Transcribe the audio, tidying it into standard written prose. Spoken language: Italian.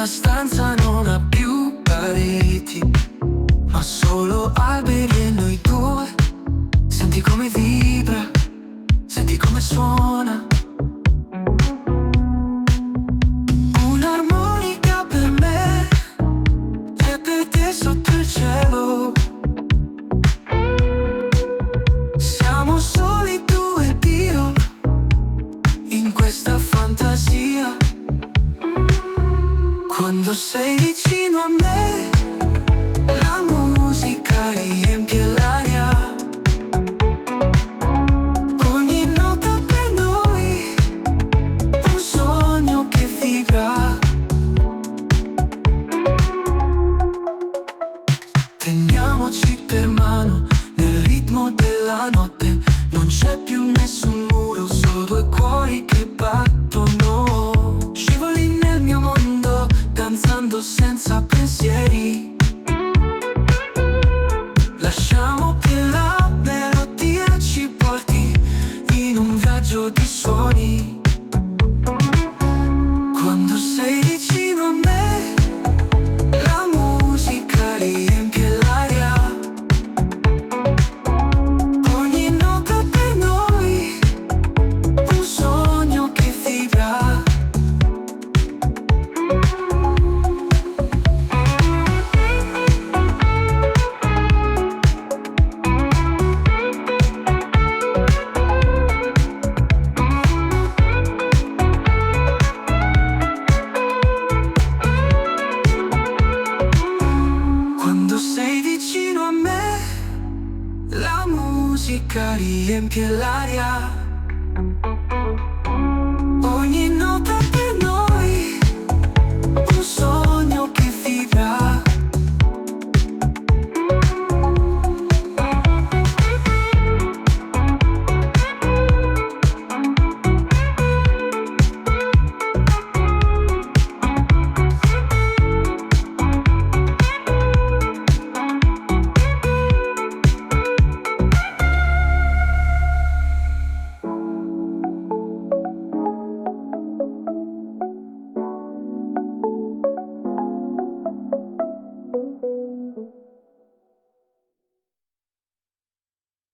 Questa stanza non ha più pareti, ma solo alberi e noi due. Senti come vibra, senti come suona. Un'armonica per me e per te sotto il cielo. Siamo soli tu ed io in questa fantasia. Quando sei vicino a me, la musica riempie l'aria. Ogni nota per noi, un sogno che vibra. Teniamoci per mano nel ritmo della notte. Non c'è più nessun muro, solo due cuori che battono. Scivoli nel mio mondo, danzando senza pensieri. Lasciamo che la melodia ci porti in un viaggio di suoni. Quando sei vicino a me, la musica riempie l'aria. Ogni nota per noi, un sogno che vibra. Quando sei vicino a me, la musica riempie l'aria.